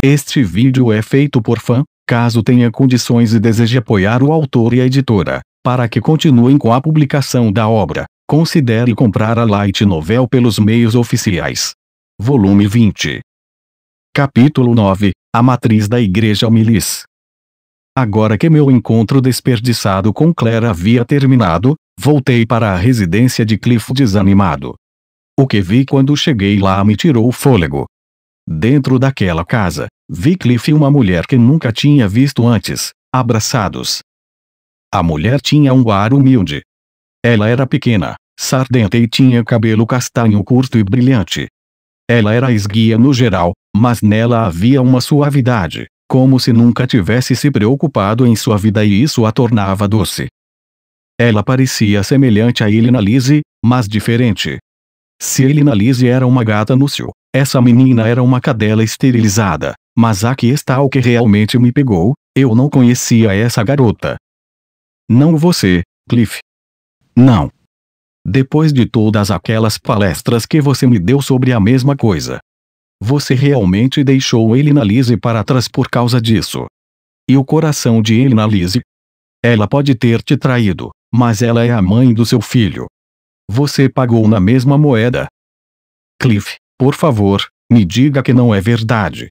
Este vídeo é feito por fã. Caso tenha condições e deseje apoiar o autor e a editora, para que continuem com a publicação da obra, considere comprar a Light Novel pelos meios oficiais. Volume 20. Capítulo 9. A Matriz da Igreja Milis. Agora que meu encontro desperdiçado com Claire havia terminado, voltei para a residência de Cliff desanimado. O que vi quando cheguei lá me tirou o fôlego. Dentro daquela casa, vi Cliff e uma mulher que nunca tinha visto antes, abraçados. A mulher tinha um ar humilde. Ela era pequena, sardenta e tinha cabelo castanho curto e brilhante. Ela era esguia no geral, mas nela havia uma suavidade, como se nunca tivesse se preocupado em sua vida e isso a tornava doce. Ela parecia semelhante a Elina Lise, mas diferente. Se Elina Lise era uma gata núcio, essa menina era uma cadela esterilizada, mas aqui está o que realmente me pegou, eu não conhecia essa garota. Não você, Cliff. Não. Depois de todas aquelas palestras que você me deu sobre a mesma coisa. Você realmente deixou Elina Lise para trás por causa disso. E o coração de Elina Lise? Ela pode ter te traído, mas ela é a mãe do seu filho. Você pagou na mesma moeda. Cliff, por favor, me diga que não é verdade.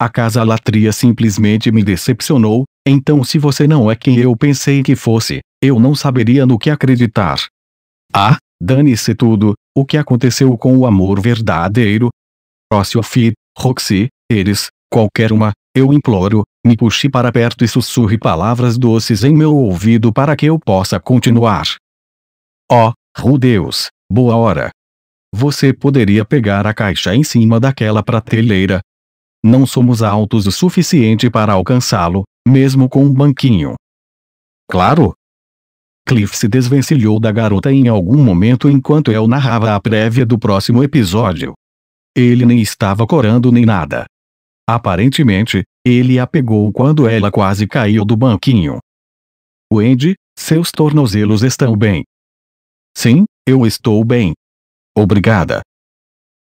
A casa Latria simplesmente me decepcionou, então se você não é quem eu pensei que fosse, eu não saberia no que acreditar. Ah, dane-se tudo, o que aconteceu com o amor verdadeiro? Rossio-Fi, Roxy, Eris, qualquer uma, eu imploro, me puxe para perto e sussurre palavras doces em meu ouvido para que eu possa continuar. Oh, Deus, boa hora. Você poderia pegar a caixa em cima daquela prateleira. Não somos altos o suficiente para alcançá-lo, mesmo com um banquinho. Claro. Cliff se desvencilhou da garota em algum momento enquanto eu narrava a prévia do próximo episódio. Ele nem estava corando nem nada. Aparentemente, ele a pegou quando ela quase caiu do banquinho. Wendy, seus tornozelos estão bem? Sim, eu estou bem. Obrigada.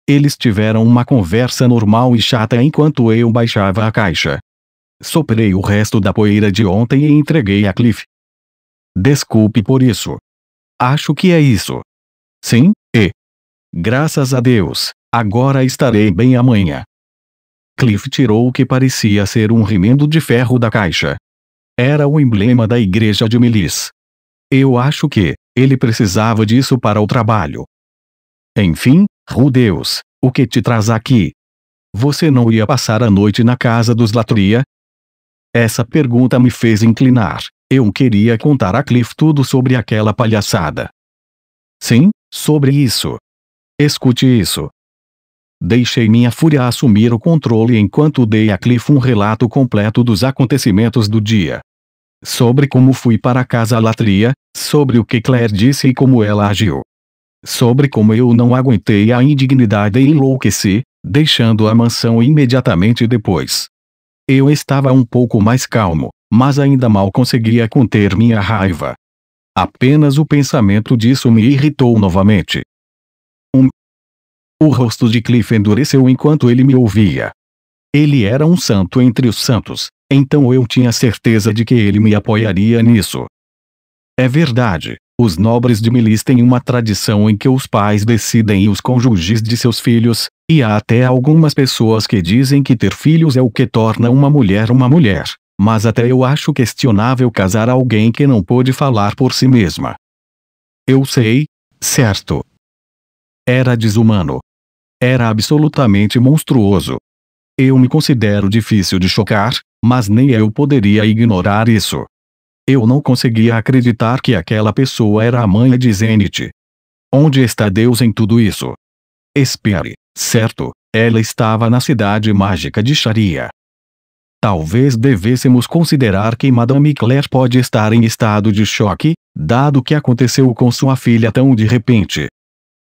Eles tiveram uma conversa normal e chata enquanto eu baixava a caixa. Soprei o resto da poeira de ontem e entreguei a Cliff. Desculpe por isso. Acho que é isso. Sim, e... graças a Deus, agora estarei bem amanhã. Cliff tirou o que parecia ser um remendo de ferro da caixa. Era o emblema da igreja de Milis. Eu acho que ele precisava disso para o trabalho. Enfim, Deus, o que te traz aqui? Você não ia passar a noite na casa dos Latria? Essa pergunta me fez inclinar. Eu queria contar a Cliff tudo sobre aquela palhaçada. Sim, sobre isso. Escute isso. Deixei minha fúria assumir o controle enquanto dei a Cliff um relato completo dos acontecimentos do dia. Sobre como fui para a casa Latria, sobre o que Claire disse e como ela agiu. Sobre como eu não aguentei a indignidade e enlouqueci, deixando a mansão imediatamente depois. Eu estava um pouco mais calmo, mas ainda mal conseguia conter minha raiva. Apenas o pensamento disso me irritou novamente. O rosto de Cliff endureceu enquanto ele me ouvia. Ele era um santo entre os santos, então eu tinha certeza de que ele me apoiaria nisso. É verdade, os nobres de Milis têm uma tradição em que os pais decidem os cônjuges de seus filhos, e há até algumas pessoas que dizem que ter filhos é o que torna uma mulher, mas até eu acho questionável casar alguém que não pôde falar por si mesma. Eu sei, certo. Era desumano. Era absolutamente monstruoso. Eu me considero difícil de chocar, mas nem eu poderia ignorar isso. Eu não conseguia acreditar que aquela pessoa era a mãe de Zenith. Onde está Deus em tudo isso? Espere, certo, ela estava na cidade mágica de Sharia. Talvez devêssemos considerar que Madame Claire pode estar em estado de choque, dado o que aconteceu com sua filha tão de repente.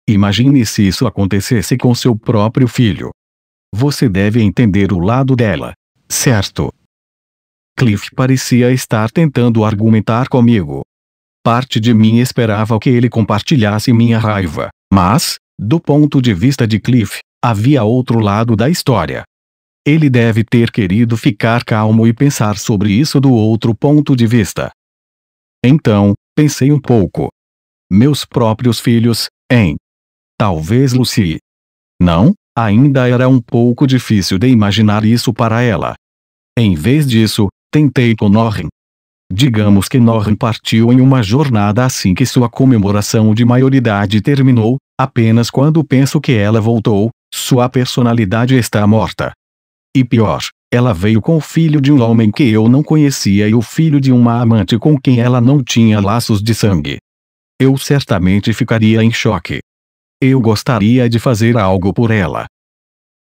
Imagine se isso acontecesse com seu próprio filho. Você deve entender o lado dela, certo? Cliff parecia estar tentando argumentar comigo. Parte de mim esperava que ele compartilhasse minha raiva, mas, do ponto de vista de Cliff, havia outro lado da história. Ele deve ter querido ficar calmo e pensar sobre isso do outro ponto de vista. Então, pensei um pouco. Meus próprios filhos, hein? Talvez Lucy. Não, ainda era um pouco difícil de imaginar isso para ela. Em vez disso, tentei com Norrin. Digamos que Norrin partiu em uma jornada assim que sua comemoração de maioridade terminou, apenas quando penso que ela voltou, sua personalidade está morta. E pior, ela veio com o filho de um homem que eu não conhecia e o filho de uma amante com quem ela não tinha laços de sangue. Eu certamente ficaria em choque. Eu gostaria de fazer algo por ela.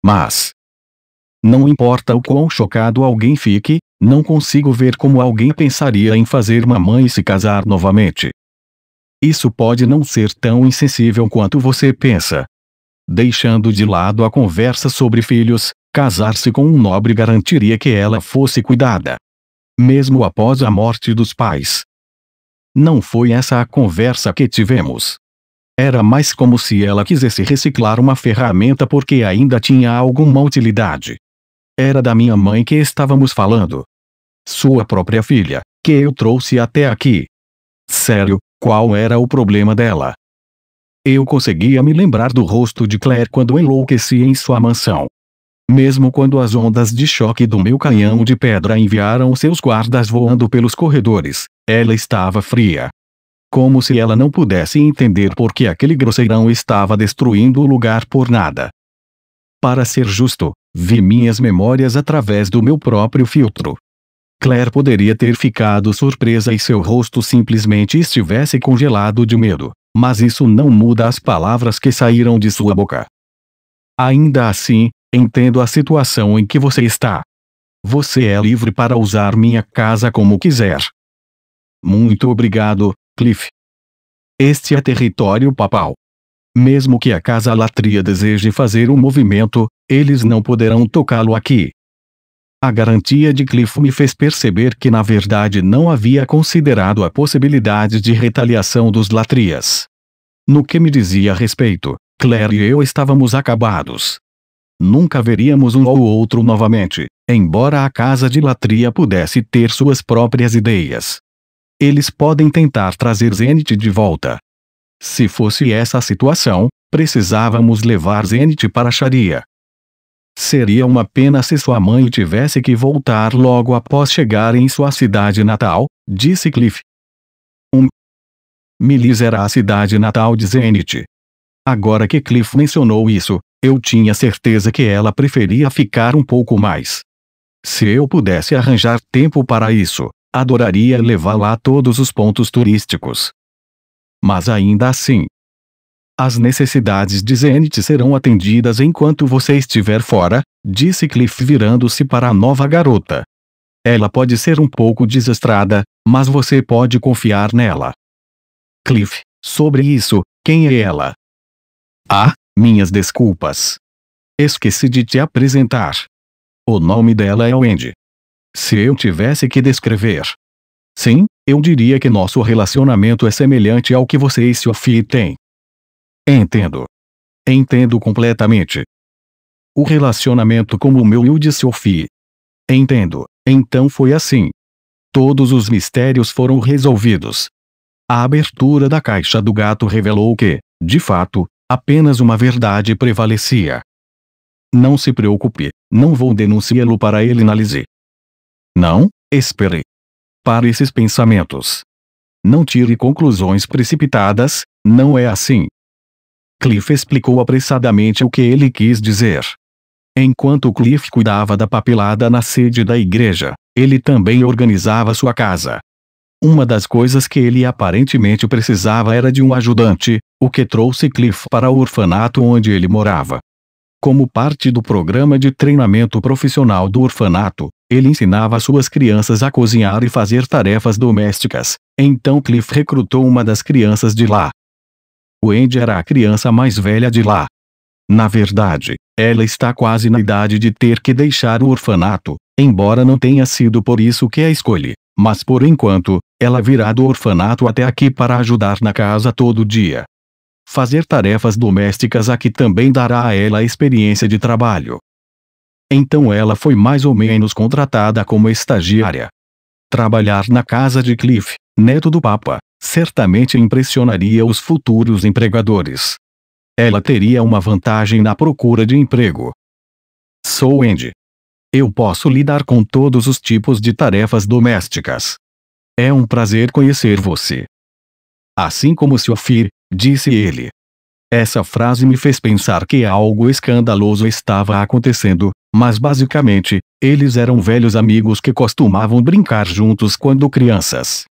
Mas não importa o quão chocado alguém fique, não consigo ver como alguém pensaria em fazer uma mãe se casar novamente. Isso pode não ser tão insensível quanto você pensa. Deixando de lado a conversa sobre filhos, casar-se com um nobre garantiria que ela fosse cuidada. Mesmo após a morte dos pais. Não foi essa a conversa que tivemos. Era mais como se ela quisesse reciclar uma ferramenta porque ainda tinha alguma utilidade. Era da minha mãe que estávamos falando. Sua própria filha, que eu trouxe até aqui. Sério, qual era o problema dela? Eu conseguia me lembrar do rosto de Claire quando enlouqueci em sua mansão. Mesmo quando as ondas de choque do meu canhão de pedra enviaram seus guardas voando pelos corredores, ela estava fria. Como se ela não pudesse entender por que aquele grosseirão estava destruindo o lugar por nada. Para ser justo, vi minhas memórias através do meu próprio filtro. Claire poderia ter ficado surpresa e seu rosto simplesmente estivesse congelado de medo, mas isso não muda as palavras que saíram de sua boca. Ainda assim, entendo a situação em que você está. Você é livre para usar minha casa como quiser. Muito obrigado, Cliff. Este é território papal. Mesmo que a Casa Latria deseje fazer um movimento, eles não poderão tocá-lo aqui. A garantia de Cliff me fez perceber que na verdade não havia considerado a possibilidade de retaliação dos Latrias. No que me dizia a respeito, Claire e eu estávamos acabados. Nunca veríamos um ou outro novamente, embora a Casa de Latria pudesse ter suas próprias ideias. Eles podem tentar trazer Zenith de volta. Se fosse essa a situação, precisávamos levar Zenith para Sharia. Seria uma pena se sua mãe tivesse que voltar logo após chegar em sua cidade natal, disse Cliff. Milis era a cidade natal de Zenith. Agora que Cliff mencionou isso, eu tinha certeza que ela preferia ficar um pouco mais. Se eu pudesse arranjar tempo para isso, adoraria levá-la a todos os pontos turísticos. Mas ainda assim, as necessidades de Zenith serão atendidas enquanto você estiver fora, disse Cliff virando-se para a nova garota. Ela pode ser um pouco desastrada, mas você pode confiar nela. Cliff, sobre isso, quem é ela? Ah, minhas desculpas. Esqueci de te apresentar. O nome dela é Wendy. Se eu tivesse que descrever. Sim, eu diria que nosso relacionamento é semelhante ao que você e Sophie têm. Entendo. Entendo completamente. O relacionamento como o meu e o de Sophie. Entendo. Então foi assim. Todos os mistérios foram resolvidos. A abertura da caixa do gato revelou que, de fato, apenas uma verdade prevalecia. Não se preocupe, não vou denunciá-lo para ele analisar. Não, espere. Para esses pensamentos. Não tire conclusões precipitadas, não é assim. Cliff explicou apressadamente o que ele quis dizer. Enquanto Cliff cuidava da papelada na sede da igreja, ele também organizava sua casa. Uma das coisas que ele aparentemente precisava era de um ajudante, o que trouxe Cliff para o orfanato onde ele morava. Como parte do programa de treinamento profissional do orfanato, ele ensinava suas crianças a cozinhar e fazer tarefas domésticas, então Cliff recrutou uma das crianças de lá. Wendy era a criança mais velha de lá. Na verdade, ela está quase na idade de ter que deixar o orfanato, embora não tenha sido por isso que a escolhi, mas por enquanto, ela virá do orfanato até aqui para ajudar na casa todo dia. Fazer tarefas domésticas aqui também dará a ela a experiência de trabalho. Então ela foi mais ou menos contratada como estagiária. Trabalhar na casa de Cliff, neto do Papa, certamente impressionaria os futuros empregadores. Ela teria uma vantagem na procura de emprego. Sou Andy. Eu posso lidar com todos os tipos de tarefas domésticas. É um prazer conhecer você. Assim como Sophie, disse ele. Essa frase me fez pensar que algo escandaloso estava acontecendo, mas basicamente, eles eram velhos amigos que costumavam brincar juntos quando crianças.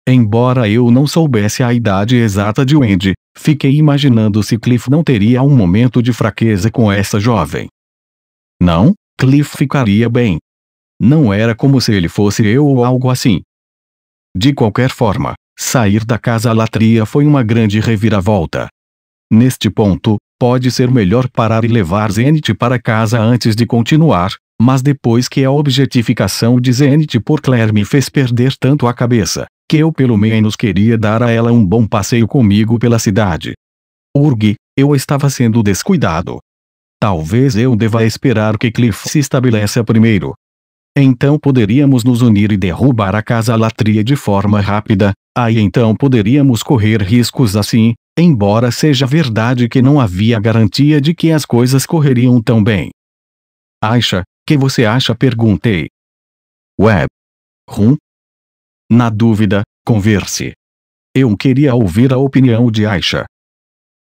Embora eu não soubesse a idade exata de Wendy, fiquei imaginando se Cliff não teria um momento de fraqueza com essa jovem. Não, Cliff ficaria bem. Não era como se ele fosse eu ou algo assim. De qualquer forma, sair da casa-latria foi uma grande reviravolta. Neste ponto, pode ser melhor parar e levar Zenith para casa antes de continuar, mas depois que a objetificação de Zenith por Claire me fez perder tanto a cabeça, que eu pelo menos queria dar a ela um bom passeio comigo pela cidade. Urg, eu estava sendo descuidado. Talvez eu deva esperar que Cliff se estabeleça primeiro. Então poderíamos nos unir e derrubar a casa-latria de forma rápida, aí então poderíamos correr riscos assim, embora seja verdade que não havia garantia de que as coisas correriam tão bem. Aisha, que você acha? Perguntei. Web. Na dúvida, converse. Eu queria ouvir a opinião de Aisha.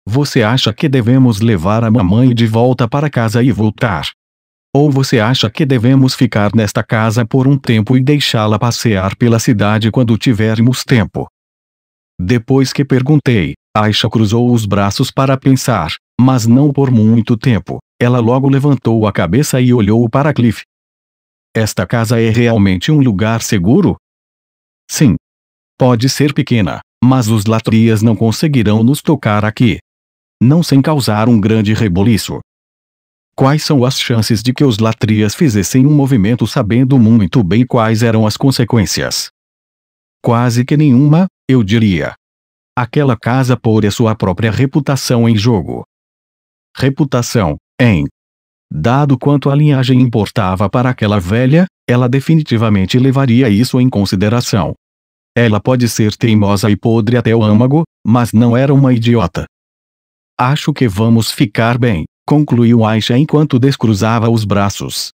Você acha que devemos levar a mamãe de volta para casa e voltar? Ou você acha que devemos ficar nesta casa por um tempo e deixá-la passear pela cidade quando tivermos tempo? Depois que perguntei, Aisha cruzou os braços para pensar, mas não por muito tempo. Ela logo levantou a cabeça e olhou para Cliff. Esta casa é realmente um lugar seguro? Sim. Pode ser pequena, mas os latrias não conseguirão nos tocar aqui. Não sem causar um grande reboliço. Quais são as chances de que os latrias fizessem um movimento sabendo muito bem quais eram as consequências? Quase que nenhuma, eu diria. Aquela casa pôr a sua própria reputação em jogo. Reputação, hein? Dado quanto a linhagem importava para aquela velha, ela definitivamente levaria isso em consideração. Ela pode ser teimosa e podre até o âmago, mas não era uma idiota. Acho que vamos ficar bem, concluiu Aisha enquanto descruzava os braços.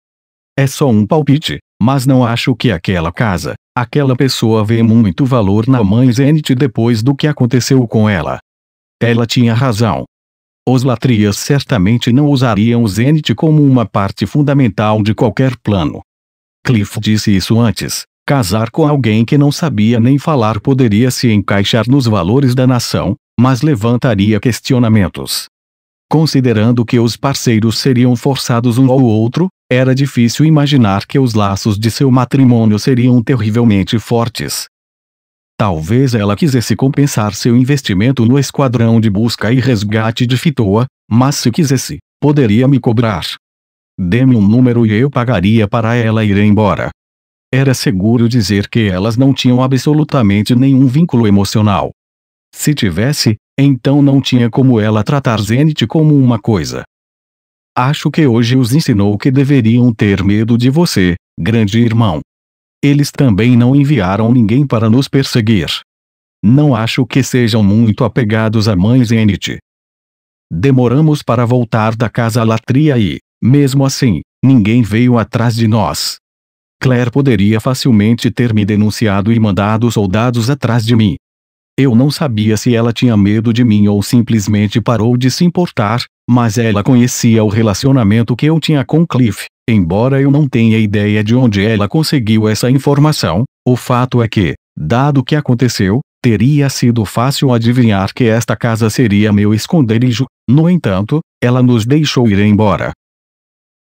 É só um palpite, mas não acho que aquela casa, aquela pessoa vê muito valor na mãe Zenith depois do que aconteceu com ela. Ela tinha razão. Os latrias certamente não usariam Zenith como uma parte fundamental de qualquer plano. Cliff disse isso antes. Casar com alguém que não sabia nem falar poderia se encaixar nos valores da nação, mas levantaria questionamentos. Considerando que os parceiros seriam forçados um ao outro, era difícil imaginar que os laços de seu matrimônio seriam terrivelmente fortes. Talvez ela quisesse compensar seu investimento no esquadrão de busca e resgate de Fitoa, mas se quisesse, poderia me cobrar. Dê-me um número e eu pagaria para ela ir embora. Era seguro dizer que elas não tinham absolutamente nenhum vínculo emocional. Se tivesse, então não tinha como ela tratar Zenith como uma coisa. Acho que hoje os ensinou que deveriam ter medo de você, grande irmão. Eles também não enviaram ninguém para nos perseguir. Não acho que sejam muito apegados à mãe Zenith. Demoramos para voltar da casa-latria e, mesmo assim, ninguém veio atrás de nós. Claire poderia facilmente ter me denunciado e mandado soldados atrás de mim. Eu não sabia se ela tinha medo de mim ou simplesmente parou de se importar, mas ela conhecia o relacionamento que eu tinha com Cliff. Embora eu não tenha ideia de onde ela conseguiu essa informação, o fato é que, dado o que aconteceu, teria sido fácil adivinhar que esta casa seria meu esconderijo. No entanto, ela nos deixou ir embora.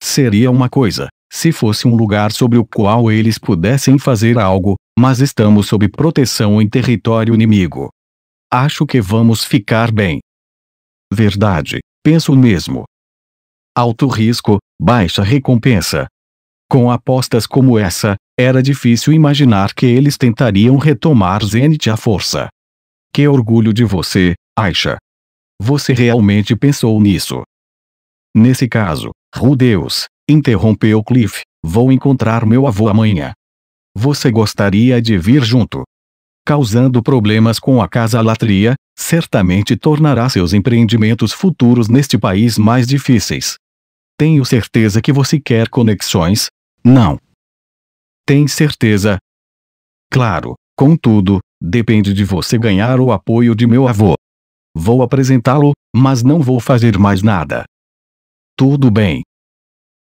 Seria uma coisa, se fosse um lugar sobre o qual eles pudessem fazer algo, mas estamos sob proteção em território inimigo. Acho que vamos ficar bem. Verdade, penso mesmo. Alto risco, baixa recompensa. Com apostas como essa, era difícil imaginar que eles tentariam retomar Zenith à força. Que orgulho de você, Aisha. Você realmente pensou nisso. Nesse caso, Deus, interrompeu Cliff. Vou encontrar meu avô amanhã. Você gostaria de vir junto? Causando problemas com a casa-latria, certamente tornará seus empreendimentos futuros neste país mais difíceis. Tenho certeza que você quer conexões? Não. Tem certeza? Claro, contudo, depende de você ganhar o apoio de meu avô. Vou apresentá-lo, mas não vou fazer mais nada. Tudo bem.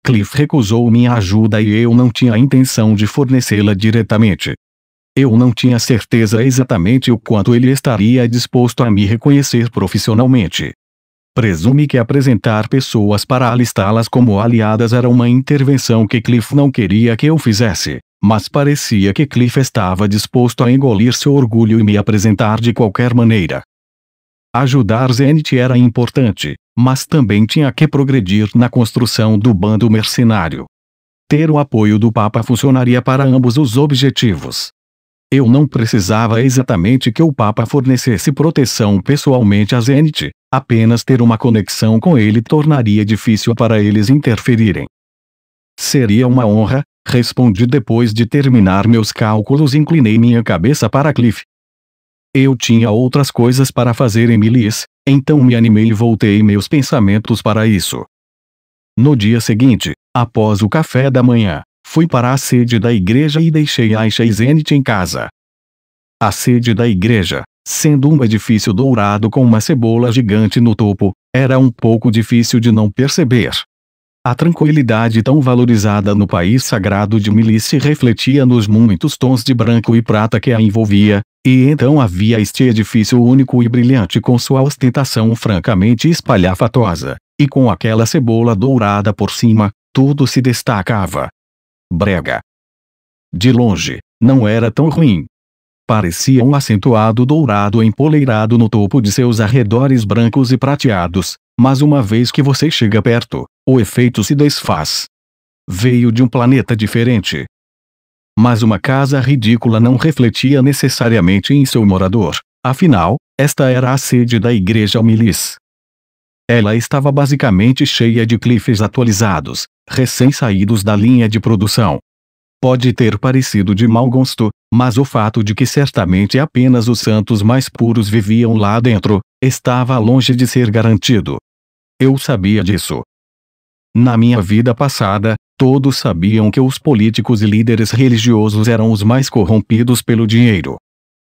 Cliff recusou minha ajuda e eu não tinha a intenção de fornecê-la diretamente. Eu não tinha certeza exatamente o quanto ele estaria disposto a me reconhecer profissionalmente. Presume que apresentar pessoas para alistá-las como aliadas era uma intervenção que Cliff não queria que eu fizesse, mas parecia que Cliff estava disposto a engolir seu orgulho e me apresentar de qualquer maneira. Ajudar Zenith era importante, mas também tinha que progredir na construção do bando mercenário. Ter o apoio do Papa funcionaria para ambos os objetivos. Eu não precisava exatamente que o Papa fornecesse proteção pessoalmente a Zenith, apenas ter uma conexão com ele tornaria difícil para eles interferirem. Seria uma honra, respondi depois de terminar meus cálculos e inclinei minha cabeça para Cliff. Eu tinha outras coisas para fazer em Milis, então me animei e voltei meus pensamentos para isso. No dia seguinte, após o café da manhã, fui para a sede da igreja e deixei Aisha e Zenith em casa. A sede da igreja, sendo um edifício dourado com uma cebola gigante no topo, era um pouco difícil de não perceber. A tranquilidade tão valorizada no país sagrado de Milis se refletia nos muitos tons de branco e prata que a envolvia, e então havia este edifício único e brilhante com sua ostentação francamente espalhafatosa, e com aquela cebola dourada por cima, tudo se destacava. Brega. De longe, não era tão ruim. Parecia um acentuado dourado empoleirado no topo de seus arredores brancos e prateados, mas uma vez que você chega perto, o efeito se desfaz. Veio de um planeta diferente. Mas uma casa ridícula não refletia necessariamente em seu morador, afinal, esta era a sede da igreja Milis. Ela estava basicamente cheia de cliffs atualizados, recém-saídos da linha de produção. Pode ter parecido de mau gosto, mas o fato de que certamente apenas os santos mais puros viviam lá dentro, estava longe de ser garantido. Eu sabia disso. Na minha vida passada, todos sabiam que os políticos e líderes religiosos eram os mais corrompidos pelo dinheiro.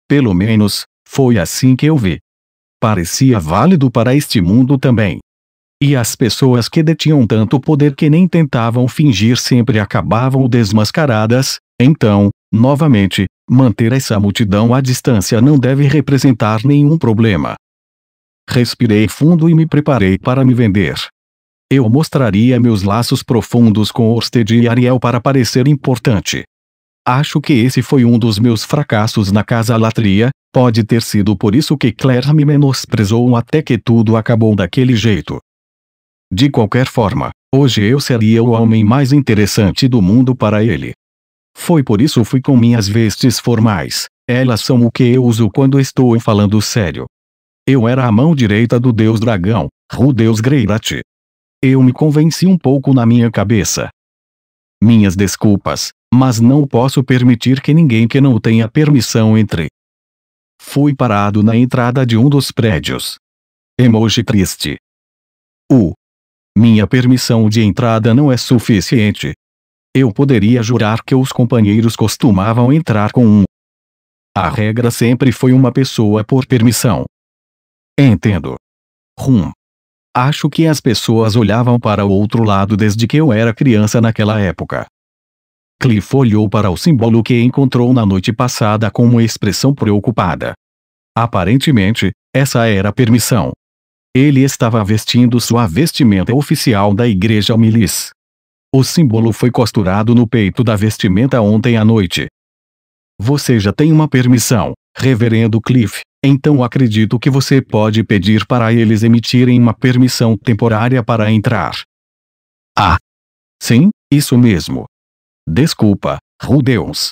Pelo menos, foi assim que eu vi. Parecia válido para este mundo também. E as pessoas que detinham tanto poder que nem tentavam fingir sempre acabavam desmascaradas, então, novamente, manter essa multidão à distância não deve representar nenhum problema. Respirei fundo e me preparei para me vender. Eu mostraria meus laços profundos com Orsted e Ariel para parecer importante. Acho que esse foi um dos meus fracassos na casa-latria, pode ter sido por isso que Claire me menosprezou até que tudo acabou daquele jeito. De qualquer forma, hoje eu seria o homem mais interessante do mundo para ele. Foi por isso fui com minhas vestes formais, elas são o que eu uso quando estou falando sério. Eu era a mão direita do deus dragão, o deus Greirat. Eu me convenci um pouco na minha cabeça. Minhas desculpas, mas não posso permitir que ninguém que não tenha permissão entre. Fui parado na entrada de um dos prédios. Emoji triste. Minha permissão de entrada não é suficiente. Eu poderia jurar que os companheiros costumavam entrar com um. A regra sempre foi uma pessoa por permissão. Entendo. Acho que as pessoas olhavam para o outro lado desde que eu era criança naquela época. Cliff olhou para o símbolo que encontrou na noite passada com uma expressão preocupada. Aparentemente, essa era a permissão. Ele estava vestindo sua vestimenta oficial da igreja Milis. O símbolo foi costurado no peito da vestimenta ontem à noite. Você já tem uma permissão, Reverendo Cliff, então acredito que você pode pedir para eles emitirem uma permissão temporária para entrar. Ah! Sim, isso mesmo. Desculpa, Deus.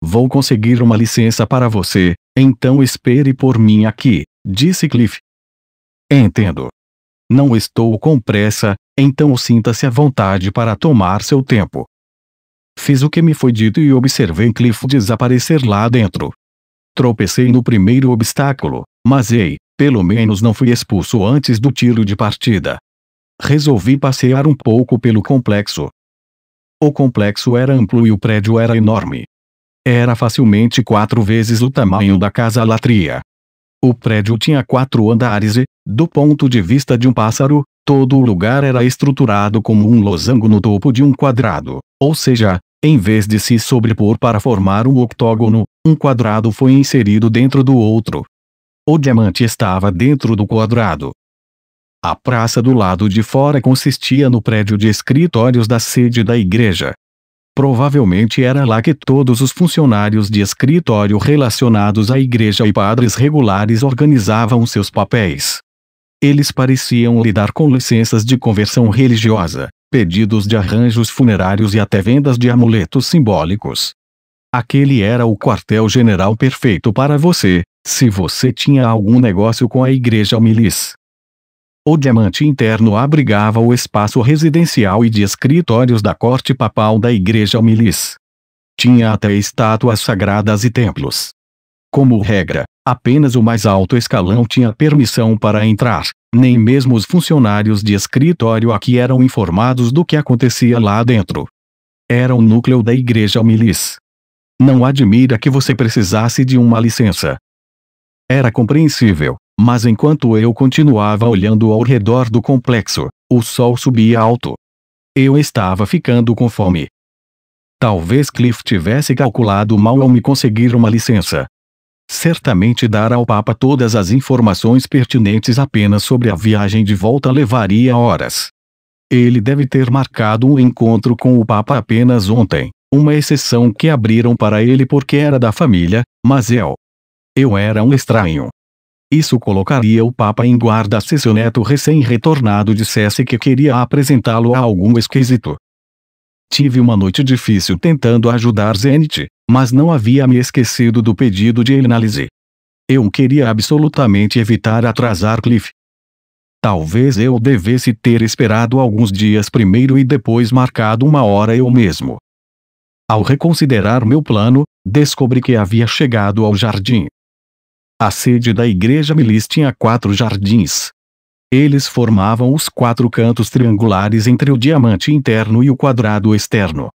Vou conseguir uma licença para você, então espere por mim aqui, disse Cliff. Entendo. Não estou com pressa, então sinta-se à vontade para tomar seu tempo. Fiz o que me foi dito e observei Cliff desaparecer lá dentro. Tropecei no primeiro obstáculo, mas pelo menos não fui expulso antes do tiro de partida. Resolvi passear um pouco pelo complexo. O complexo era amplo e o prédio era enorme. Era facilmente 4 vezes o tamanho da casa Latria. O prédio tinha 4 andares e, do ponto de vista de um pássaro, todo o lugar era estruturado como um losango no topo de um quadrado, ou seja, em vez de se sobrepor para formar um octógono, um quadrado foi inserido dentro do outro. O diamante estava dentro do quadrado. A praça do lado de fora consistia no prédio de escritórios da sede da igreja. Provavelmente era lá que todos os funcionários de escritório relacionados à igreja e padres regulares organizavam seus papéis. Eles pareciam lidar com licenças de conversão religiosa, pedidos de arranjos funerários e até vendas de amuletos simbólicos. Aquele era o quartel-general perfeito para você, se você tinha algum negócio com a igreja Milis. O diamante interno abrigava o espaço residencial e de escritórios da corte papal da igreja Milis. Tinha até estátuas sagradas e templos. Como regra, apenas o mais alto escalão tinha permissão para entrar, nem mesmo os funcionários de escritório aqui eram informados do que acontecia lá dentro. Era o núcleo da igreja Milis. Não admira que você precisasse de uma licença. Era compreensível, mas enquanto eu continuava olhando ao redor do complexo, o sol subia alto. Eu estava ficando com fome. Talvez Cliff tivesse calculado mal ao me conseguir uma licença. Certamente dar ao Papa todas as informações pertinentes apenas sobre a viagem de volta levaria horas. Ele deve ter marcado um encontro com o Papa apenas ontem, uma exceção que abriram para ele porque era da família, mas eu era um estranho. Isso colocaria o Papa em guarda se seu neto recém-retornado dissesse que queria apresentá-lo a algum esquisito. Tive uma noite difícil tentando ajudar Zenith, mas não havia me esquecido do pedido de análise. Eu queria absolutamente evitar atrasar Cliff. Talvez eu devesse ter esperado alguns dias primeiro e depois marcado uma hora eu mesmo. Ao reconsiderar meu plano, descobri que havia chegado ao jardim. A sede da igreja Milis tinha 4 jardins. Eles formavam os 4 cantos triangulares entre o diamante interno e o quadrado externo.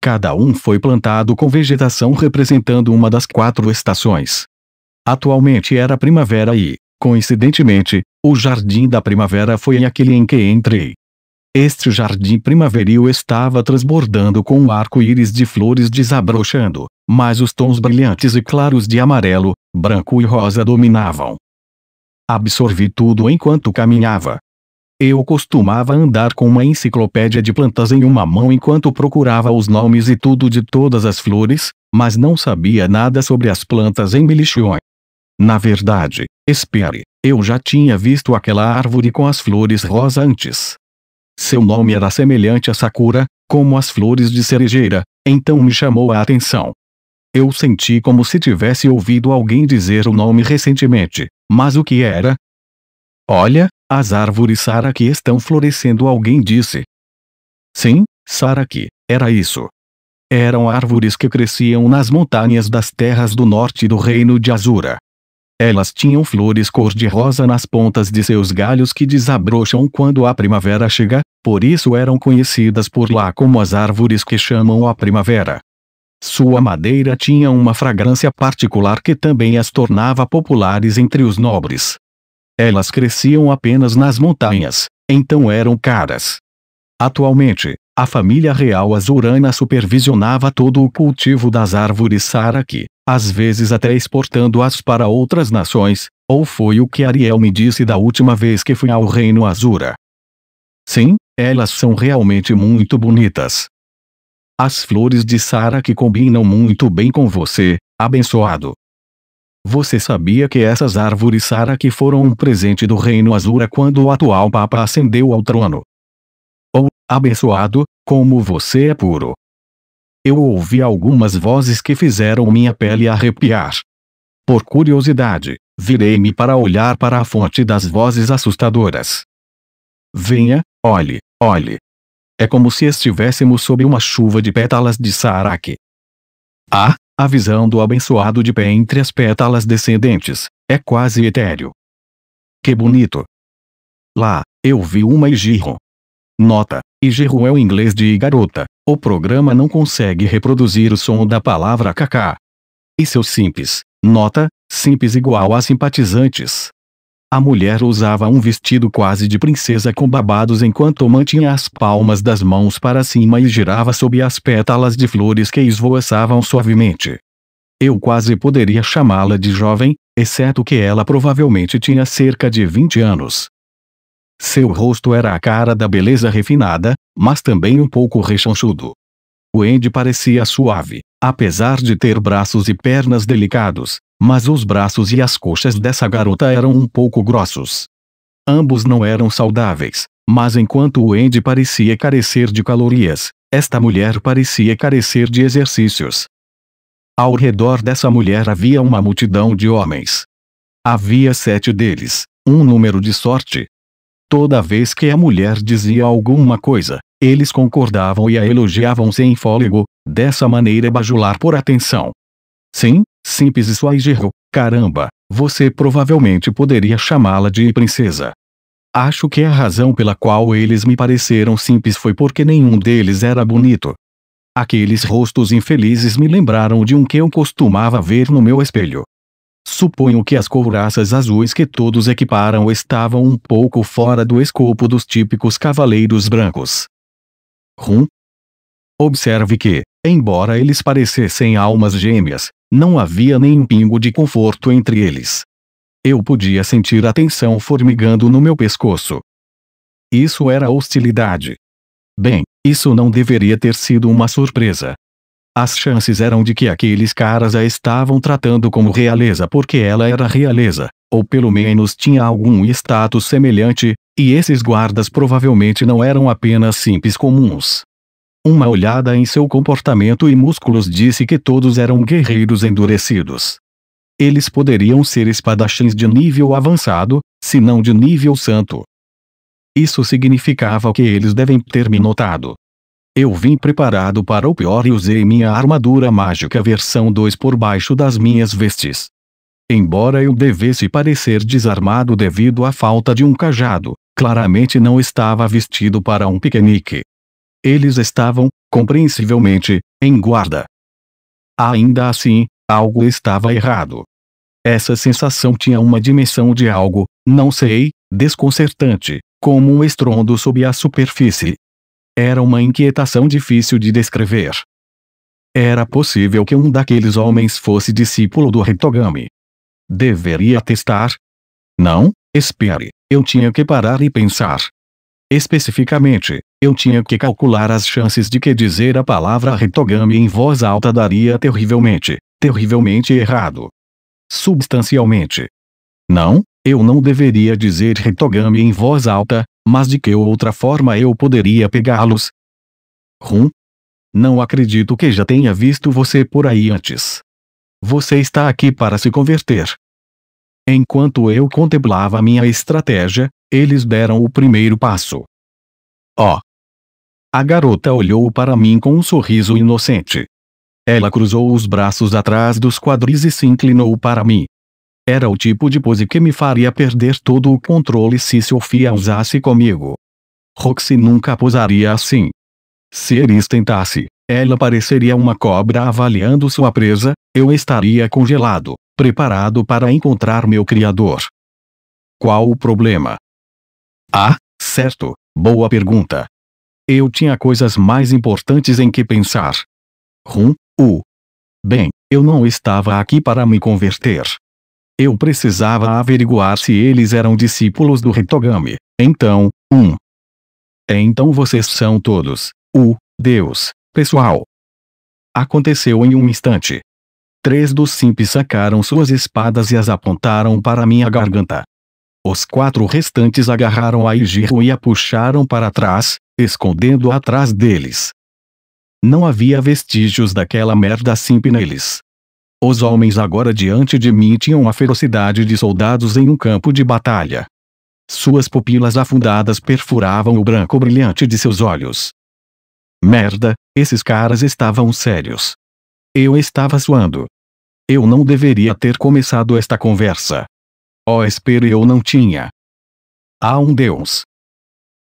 Cada um foi plantado com vegetação representando uma das 4 estações. Atualmente era primavera e, coincidentemente, o jardim da primavera foi aquele em que entrei. Este jardim primaveril estava transbordando com um arco-íris de flores desabrochando, mas os tons brilhantes e claros de amarelo, branco e rosa dominavam. Absorvi tudo enquanto caminhava. Eu costumava andar com uma enciclopédia de plantas em uma mão enquanto procurava os nomes e tudo de todas as flores, mas não sabia nada sobre as plantas em Milichon. Na verdade, espere, eu já tinha visto aquela árvore com as flores rosa antes. Seu nome era semelhante a Sakura, como as flores de cerejeira, então me chamou a atenção. Eu senti como se tivesse ouvido alguém dizer o nome recentemente, mas o que era? Olha, as árvores Saraki estão florescendo, alguém disse. Sim, Saraki, era isso. Eram árvores que cresciam nas montanhas das terras do norte do reino de Azura. Elas tinham flores cor-de-rosa nas pontas de seus galhos que desabrocham quando a primavera chega, por isso eram conhecidas por lá como as árvores que chamam a primavera. Sua madeira tinha uma fragrância particular que também as tornava populares entre os nobres. Elas cresciam apenas nas montanhas, então eram caras. Atualmente, a família real azurana supervisionava todo o cultivo das árvores Saraki, às vezes até exportando-as para outras nações, ou foi o que Ariel me disse da última vez que fui ao reino Azura. Sim, elas são realmente muito bonitas. As flores de Saraki combinam muito bem com você, abençoado. Você sabia que essas árvores Saraki foram um presente do reino Azura quando o atual Papa ascendeu ao trono? Oh, abençoado, como você é puro. Eu ouvi algumas vozes que fizeram minha pele arrepiar. Por curiosidade, virei-me para olhar para a fonte das vozes assustadoras. Venha, olhe, olhe. É como se estivéssemos sob uma chuva de pétalas de Saraque. Ah, a visão do abençoado de pé entre as pétalas descendentes, é quase etéreo. Que bonito! Lá, eu vi uma Ijirro. Nota: Ijirro é o inglês de garota. O programa não consegue reproduzir o som da palavra kaká. E seus simpes. Nota: simpes igual a simpatizantes. A mulher usava um vestido quase de princesa com babados enquanto mantinha as palmas das mãos para cima e girava sob as pétalas de flores que esvoaçavam suavemente. Eu quase poderia chamá-la de jovem, exceto que ela provavelmente tinha cerca de 20 anos. Seu rosto era a cara da beleza refinada, mas também um pouco rechonchudo. O Andy parecia suave, apesar de ter braços e pernas delicados, mas os braços e as coxas dessa garota eram um pouco grossos. Ambos não eram saudáveis, mas enquanto o Andy parecia carecer de calorias, esta mulher parecia carecer de exercícios. Ao redor dessa mulher havia uma multidão de homens. Havia 7 deles, um número de sorte. Toda vez que a mulher dizia alguma coisa, eles concordavam e a elogiavam sem fôlego, dessa maneira bajular por atenção. Sim, simples e Suaijirro, caramba, você provavelmente poderia chamá-la de princesa. Acho que a razão pela qual eles me pareceram simples foi porque nenhum deles era bonito. Aqueles rostos infelizes me lembraram de um que eu costumava ver no meu espelho. Suponho que as couraças azuis que todos equiparam estavam um pouco fora do escopo dos típicos cavaleiros brancos. Observe que, embora eles parecessem almas gêmeas, não havia nem pingo de conforto entre eles. Eu podia sentir a tensão formigando no meu pescoço. Isso era hostilidade. Bem, isso não deveria ter sido uma surpresa. As chances eram de que aqueles caras a estavam tratando como realeza porque ela era realeza, ou pelo menos tinha algum status semelhante, e esses guardas provavelmente não eram apenas simples comuns. Uma olhada em seu comportamento e músculos disse que todos eram guerreiros endurecidos. Eles poderiam ser espadachins de nível avançado, se não de nível santo. Isso significava que eles devem ter me notado. Eu vim preparado para o pior e usei minha armadura mágica versão 2 por baixo das minhas vestes. Embora eu devesse parecer desarmado devido à falta de um cajado, claramente não estava vestido para um piquenique. Eles estavam, compreensivelmente, em guarda. Ainda assim, algo estava errado. Essa sensação tinha uma dimensão de algo, não sei, desconcertante, como um estrondo sob a superfície. Era uma inquietação difícil de descrever. Era possível que um daqueles homens fosse discípulo do Hitogami. Deveria testar? Não, espere, eu tinha que parar e pensar. Especificamente, eu tinha que calcular as chances de que dizer a palavra Hitogami em voz alta daria terrivelmente, terrivelmente errado. Substancialmente. Não, eu não deveria dizer Hitogami em voz alta, mas de que outra forma eu poderia pegá-los? Não acredito que já tenha visto você por aí antes. Você está aqui para se converter. Enquanto eu contemplava minha estratégia, eles deram o primeiro passo. Oh! A garota olhou para mim com um sorriso inocente. Ela cruzou os braços atrás dos quadris e se inclinou para mim. Era o tipo de pose que me faria perder todo o controle se Sofia usasse comigo. Roxy nunca posaria assim. Se Eris tentasse, ela pareceria uma cobra avaliando sua presa, eu estaria congelado, preparado para encontrar meu criador. Qual o problema? Ah, certo, boa pergunta. Eu tinha coisas mais importantes em que pensar. Bem, eu não estava aqui para me converter. Eu precisava averiguar se eles eram discípulos do Hitogami. Então, Então vocês são todos, Deus, pessoal. Aconteceu em um instante. 3 dos simples sacaram suas espadas e as apontaram para minha garganta. Os 4 restantes agarraram a Ijirro e a puxaram para trás, escondendo-a atrás deles. Não havia vestígios daquela merda simp neles. Os homens agora diante de mim tinham a ferocidade de soldados em um campo de batalha. Suas pupilas afundadas perfuravam o branco brilhante de seus olhos. Merda, esses caras estavam sérios. Eu estava suando. Eu não deveria ter começado esta conversa. Oh, espero eu não tinha. Há um Deus.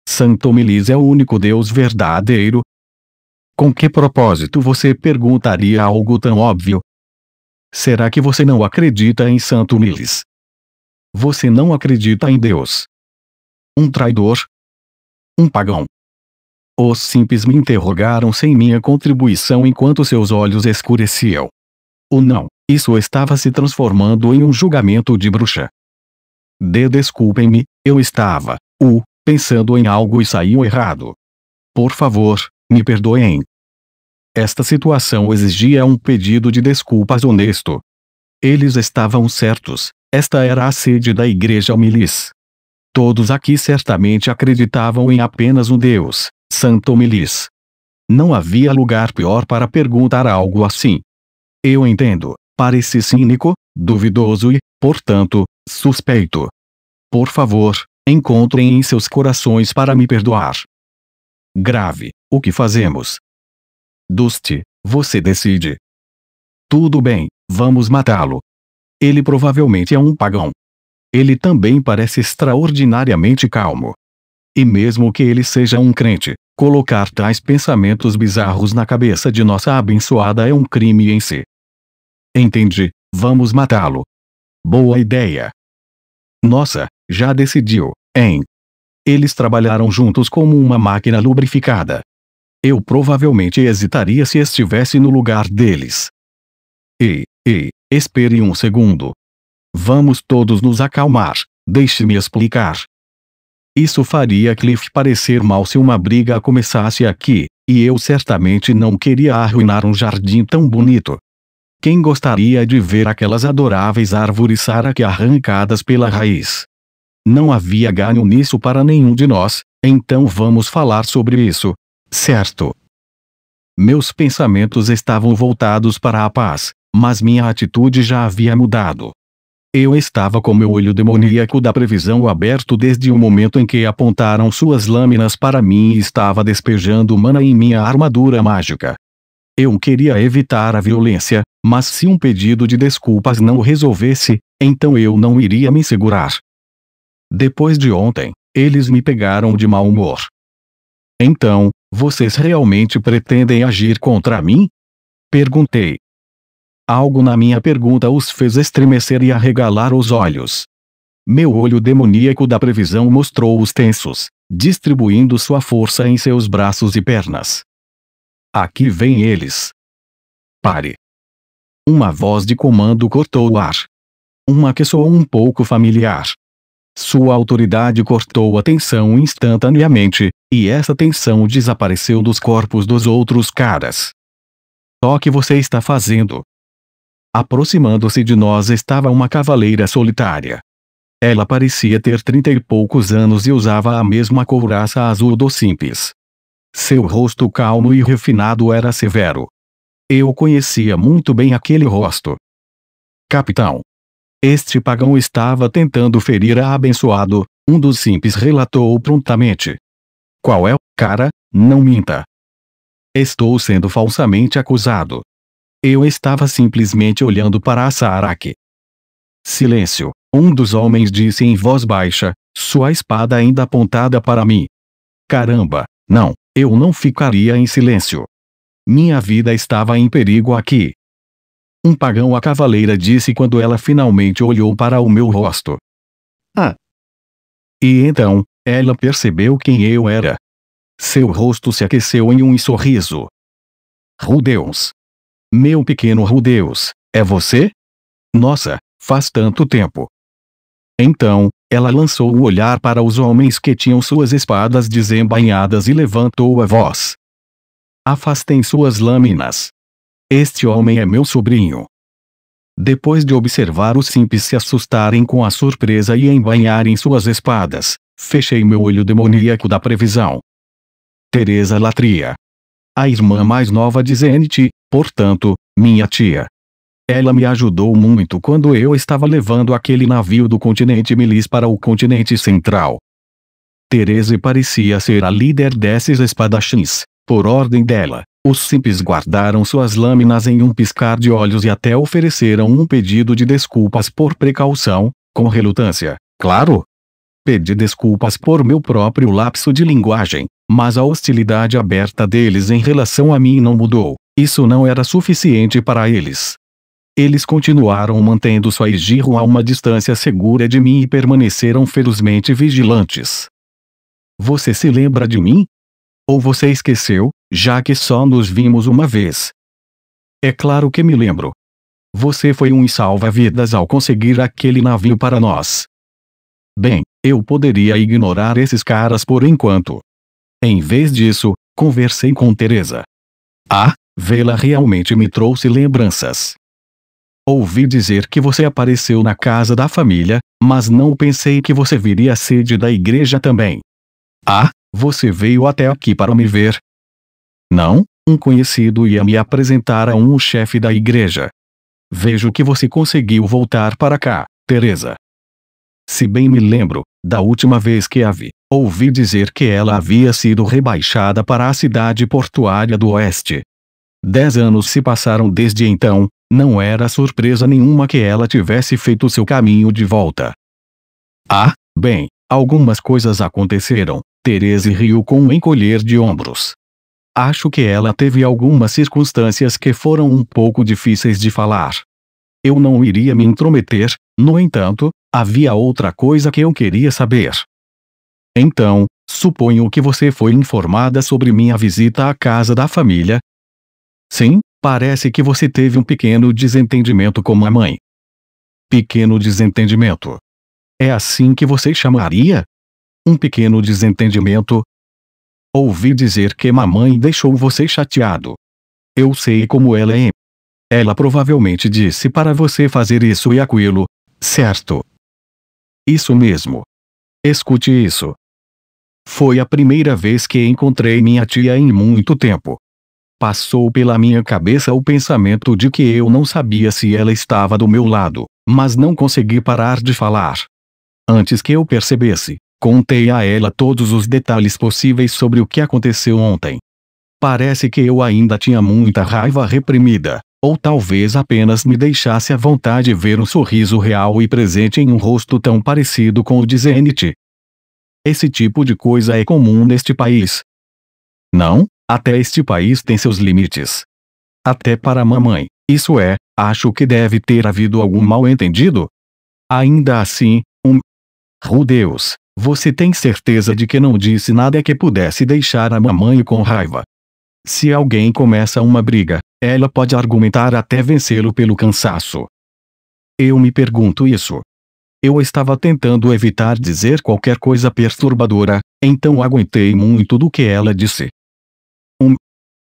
Santo Milis é o único Deus verdadeiro? Com que propósito você perguntaria algo tão óbvio? Será que você não acredita em Santo Milis? Você não acredita em Deus? Um traidor? Um pagão? Os simples me interrogaram sem minha contribuição enquanto seus olhos escureciam. O não, isso estava se transformando em um julgamento de bruxa. Desculpem-me, eu estava, pensando em algo e saiu errado. Por favor, me perdoem. Esta situação exigia um pedido de desculpas honesto. Eles estavam certos, esta era a sede da Igreja Milis. Todos aqui certamente acreditavam em apenas um Deus, Santo Milis. Não havia lugar pior para perguntar algo assim. Eu entendo, pareci cínico, duvidoso e, portanto, suspeito. Por favor, encontrem em seus corações para me perdoar. Grave, o que fazemos? Dusty, você decide. Tudo bem, vamos matá-lo. Ele provavelmente é um pagão. Ele também parece extraordinariamente calmo. E mesmo que ele seja um crente, colocar tais pensamentos bizarros na cabeça de nossa abençoada é um crime em si. Entendi, vamos matá-lo. Boa ideia. Nossa, já decidiu, hein? Eles trabalharam juntos como uma máquina lubrificada. Eu provavelmente hesitaria se estivesse no lugar deles. Ei, espere um segundo. Vamos todos nos acalmar, deixe-me explicar. Isso faria Cliff parecer mal se uma briga começasse aqui, e eu certamente não queria arruinar um jardim tão bonito. Quem gostaria de ver aquelas adoráveis árvores Saraki arrancadas pela raiz? Não havia ganho nisso para nenhum de nós, então vamos falar sobre isso, certo? Meus pensamentos estavam voltados para a paz, mas minha atitude já havia mudado. Eu estava com meu olho demoníaco da previsão aberto desde o momento em que apontaram suas lâminas para mim e estava despejando mana em minha armadura mágica. Eu queria evitar a violência, mas se um pedido de desculpas não o resolvesse, então eu não iria me segurar. Depois de ontem, eles me pegaram de mau humor. Então, vocês realmente pretendem agir contra mim? Perguntei. Algo na minha pergunta os fez estremecer e arregalar os olhos. Meu olho demoníaco da previsão mostrou-os tensos, distribuindo sua força em seus braços e pernas. Aqui vêm eles. Pare. Uma voz de comando cortou o ar. Uma que soou um pouco familiar. Sua autoridade cortou a tensão instantaneamente, e essa tensão desapareceu dos corpos dos outros caras. O que você está fazendo? Aproximando-se de nós estava uma cavaleira solitária. Ela parecia ter 30 e poucos anos e usava a mesma couraça azul dos simples. Seu rosto calmo e refinado era severo. Eu conhecia muito bem aquele rosto. Capitão. Este pagão estava tentando ferir a abençoado, um dos simples relatou prontamente. Qual é, cara? Não minta. Estou sendo falsamente acusado. Eu estava simplesmente olhando para a Saraki. Silêncio, um dos homens disse em voz baixa, sua espada ainda apontada para mim. Caramba, não, eu não ficaria em silêncio. Minha vida estava em perigo aqui. Um pagão a cavaleira disse quando ela finalmente olhou para o meu rosto. Ah! E então, ela percebeu quem eu era. Seu rosto se aqueceu em um sorriso. Rudeus. Meu pequeno Rudeus, é você? Nossa, faz tanto tempo. Então, ela lançou o olhar para os homens que tinham suas espadas desembainhadas e levantou a voz. Afastem suas lâminas. Este homem é meu sobrinho. Depois de observar os simples se assustarem com a surpresa e embainharem suas espadas, fechei meu olho demoníaco da previsão. Teresa Latria. A irmã mais nova de Zenith, portanto, minha tia. Ela me ajudou muito quando eu estava levando aquele navio do continente Milis para o continente central. Therese parecia ser a líder desses espadachins. Por ordem dela, os simples guardaram suas lâminas em um piscar de olhos e até ofereceram um pedido de desculpas por precaução, com relutância, claro. Pedi desculpas por meu próprio lapso de linguagem, mas a hostilidade aberta deles em relação a mim não mudou. Isso não era suficiente para eles. Eles continuaram mantendo sua esgirro a uma distância segura de mim e permaneceram ferozmente vigilantes. Você se lembra de mim? Ou você esqueceu, já que só nos vimos uma vez? É claro que me lembro. Você foi um salva-vidas ao conseguir aquele navio para nós. Bem, eu poderia ignorar esses caras por enquanto. Em vez disso, conversei com Teresa. Vê-la realmente me trouxe lembranças. Ouvi dizer que você apareceu na casa da família, mas não pensei que você viria à sede da igreja também. Você veio até aqui para me ver? Não, um conhecido ia me apresentar a um chefe da igreja. Vejo que você conseguiu voltar para cá, Teresa. Se bem me lembro, da última vez que a vi, ouvi dizer que ela havia sido rebaixada para a cidade portuária do oeste. 10 anos se passaram desde então, não era surpresa nenhuma que ela tivesse feito seu caminho de volta. Bem, algumas coisas aconteceram. Therese riu com um encolher de ombros. Acho que ela teve algumas circunstâncias que foram um pouco difíceis de falar. Eu não iria me intrometer, no entanto, havia outra coisa que eu queria saber. Então, suponho que você foi informada sobre minha visita à casa da família? Sim, parece que você teve um pequeno desentendimento com a mãe. Pequeno desentendimento? É assim que você chamaria? Um pequeno desentendimento? Ouvi dizer que mamãe deixou você chateado. Eu sei como ela é. Ela provavelmente disse para você fazer isso e aquilo, certo? Isso mesmo. Escute isso. Foi a primeira vez que encontrei minha tia em muito tempo. Passou pela minha cabeça o pensamento de que eu não sabia se ela estava do meu lado, mas não consegui parar de falar. Antes que eu percebesse, contei a ela todos os detalhes possíveis sobre o que aconteceu ontem. Parece que eu ainda tinha muita raiva reprimida, ou talvez apenas me deixasse à vontade ver um sorriso real e presente em um rosto tão parecido com o de Zenith. Esse tipo de coisa é comum neste país. Não, até este país tem seus limites. Até para a mamãe, isso é, acho que deve ter havido algum mal-entendido. Ainda assim, Deus, você tem certeza de que não disse nada que pudesse deixar a mamãe com raiva? Se alguém começa uma briga, ela pode argumentar até vencê-lo pelo cansaço. Eu me pergunto isso. Eu estava tentando evitar dizer qualquer coisa perturbadora, então aguentei muito do que ela disse.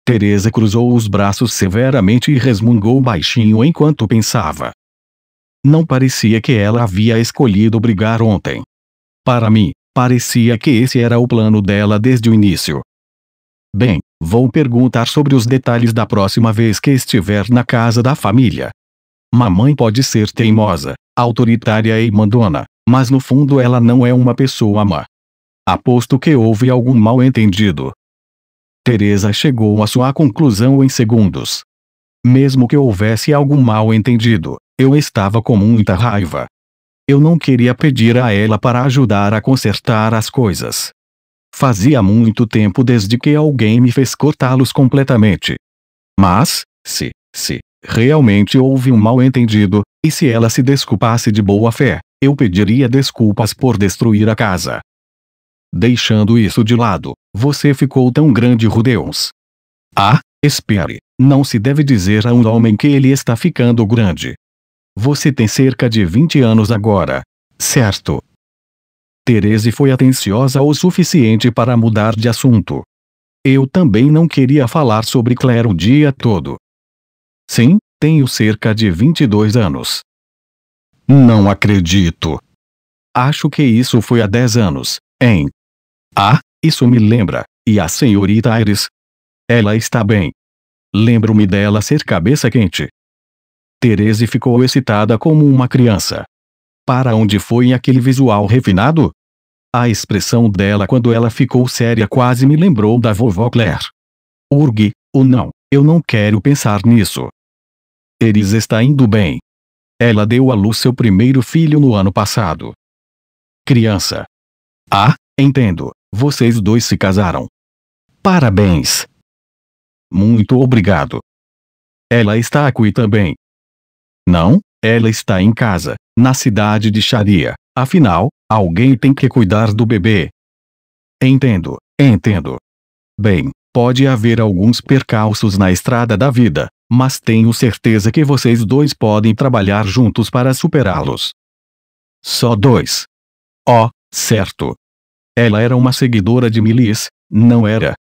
Teresa cruzou os braços severamente e resmungou baixinho enquanto pensava. Não parecia que ela havia escolhido brigar ontem. Para mim, parecia que esse era o plano dela desde o início. Bem, vou perguntar sobre os detalhes da próxima vez que estiver na casa da família. Mamãe pode ser teimosa, autoritária e mandona, mas no fundo ela não é uma pessoa má. Aposto que houve algum mal-entendido. Teresa chegou à sua conclusão em segundos. Mesmo que houvesse algum mal-entendido, eu estava com muita raiva. Eu não queria pedir a ela para ajudar a consertar as coisas. Fazia muito tempo desde que alguém me fez cortá-los completamente. Mas, se realmente houve um mal-entendido, e se ela se desculpasse de boa fé, eu pediria desculpas por destruir a casa. Deixando isso de lado, você ficou tão grande, Rudeus. Espere, não se deve dizer a um homem que ele está ficando grande. Você tem cerca de 20 anos agora, certo? Therese foi atenciosa o suficiente para mudar de assunto. Eu também não queria falar sobre Claire o dia todo. Sim, tenho cerca de 22 anos. Não acredito. Acho que isso foi há 10 anos, hein? Isso me lembra, e a senhorita Iris? Ela está bem. Lembro-me dela ser cabeça quente. Therese ficou excitada como uma criança. Para onde foi aquele visual refinado? A expressão dela quando ela ficou séria quase me lembrou da vovó Claire. Urgue, ou não, eu não quero pensar nisso. Iris está indo bem. Ela deu à luz seu primeiro filho no ano passado. Criança. Ah, entendo, vocês dois se casaram. Parabéns. Muito obrigado. Ela está aqui também. Não, ela está em casa, na cidade de Sharia. Afinal, alguém tem que cuidar do bebê. Entendo, entendo. Bem, pode haver alguns percalços na estrada da vida, mas tenho certeza que vocês dois podem trabalhar juntos para superá-los. Só dois. Oh, certo. Ela era uma seguidora de Milis, não era?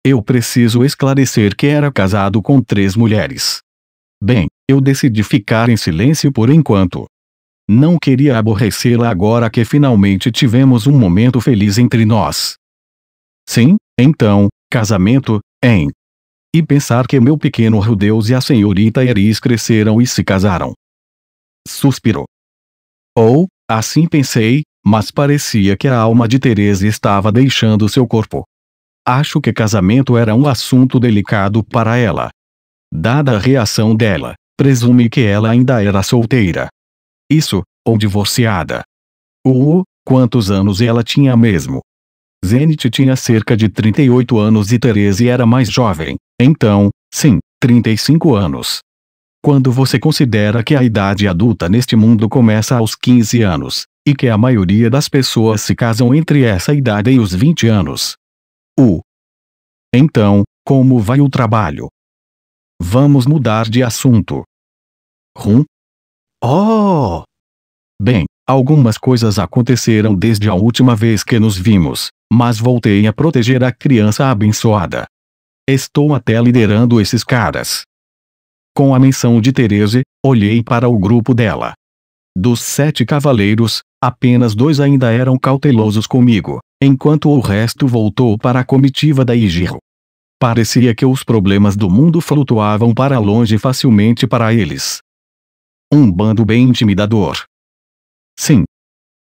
Eu preciso esclarecer que era casado com 3 mulheres. Bem, eu decidi ficar em silêncio por enquanto. Não queria aborrecê-la agora que finalmente tivemos um momento feliz entre nós. Sim, então, casamento, hein? E pensar que meu pequeno Rudeus e a senhorita Iris cresceram e se casaram. Suspirou. Ou, assim pensei, mas parecia que a alma de Therese estava deixando seu corpo. Acho que casamento era um assunto delicado para ela. Dada a reação dela, presume que ela ainda era solteira. Isso, ou divorciada. Quantos anos ela tinha mesmo? Zenith tinha cerca de 38 anos e Therese era mais jovem, então, sim, 35 anos. Quando você considera que a idade adulta neste mundo começa aos 15 anos, e que a maioria das pessoas se casam entre essa idade e os 20 anos. Então, como vai o trabalho? Vamos mudar de assunto. Oh! Bem, algumas coisas aconteceram desde a última vez que nos vimos, mas voltei a proteger a criança abençoada. Estou até liderando esses caras. Com a menção de Therese, olhei para o grupo dela. Dos 7 cavaleiros, apenas 2 ainda eram cautelosos comigo, enquanto o resto voltou para a comitiva da Ijiro. Parecia que os problemas do mundo flutuavam para longe facilmente para eles. Um bando bem intimidador. Sim.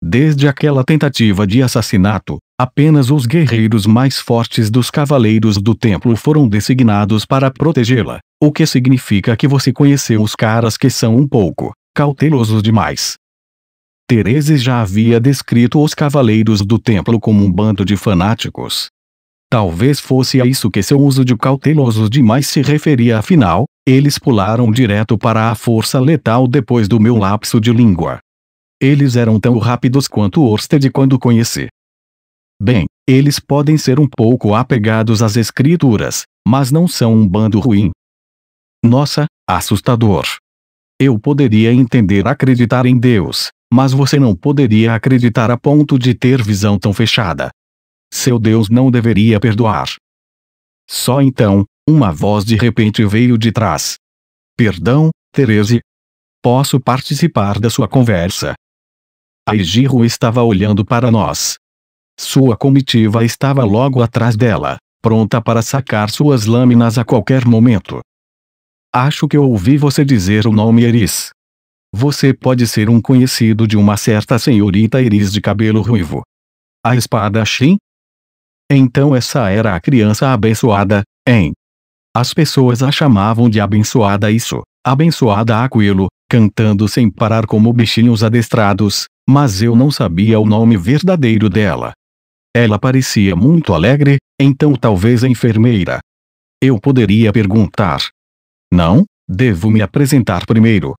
Desde aquela tentativa de assassinato, apenas os guerreiros mais fortes dos cavaleiros do templo foram designados para protegê-la, o que significa que você conheceu os caras que são um pouco cautelosos demais. Therese já havia descrito os cavaleiros do templo como um bando de fanáticos. Talvez fosse a isso que seu uso de cautelosos demais se referia, afinal, eles pularam direto para a força letal depois do meu lapso de língua. Eles eram tão rápidos quanto Orsted quando conheci. Bem, eles podem ser um pouco apegados às escrituras, mas não são um bando ruim. Nossa, assustador. Eu poderia entender acreditar em Deus, mas você não poderia acreditar a ponto de ter visão tão fechada. Seu Deus não deveria perdoar. Só então, uma voz de repente veio de trás. Perdão, Therese? Posso participar da sua conversa? A Ijiro estava olhando para nós. Sua comitiva estava logo atrás dela, pronta para sacar suas lâminas a qualquer momento. Acho que ouvi você dizer o nome Iris. Você pode ser um conhecido de uma certa senhorita Iris de cabelo ruivo. A espadachim? Então essa era a criança abençoada, hein? As pessoas a chamavam de abençoada isso, abençoada aquilo, cantando sem parar como bichinhos adestrados, mas eu não sabia o nome verdadeiro dela. Ela parecia muito alegre, então talvez a enfermeira. Eu poderia perguntar. Não, devo me apresentar primeiro.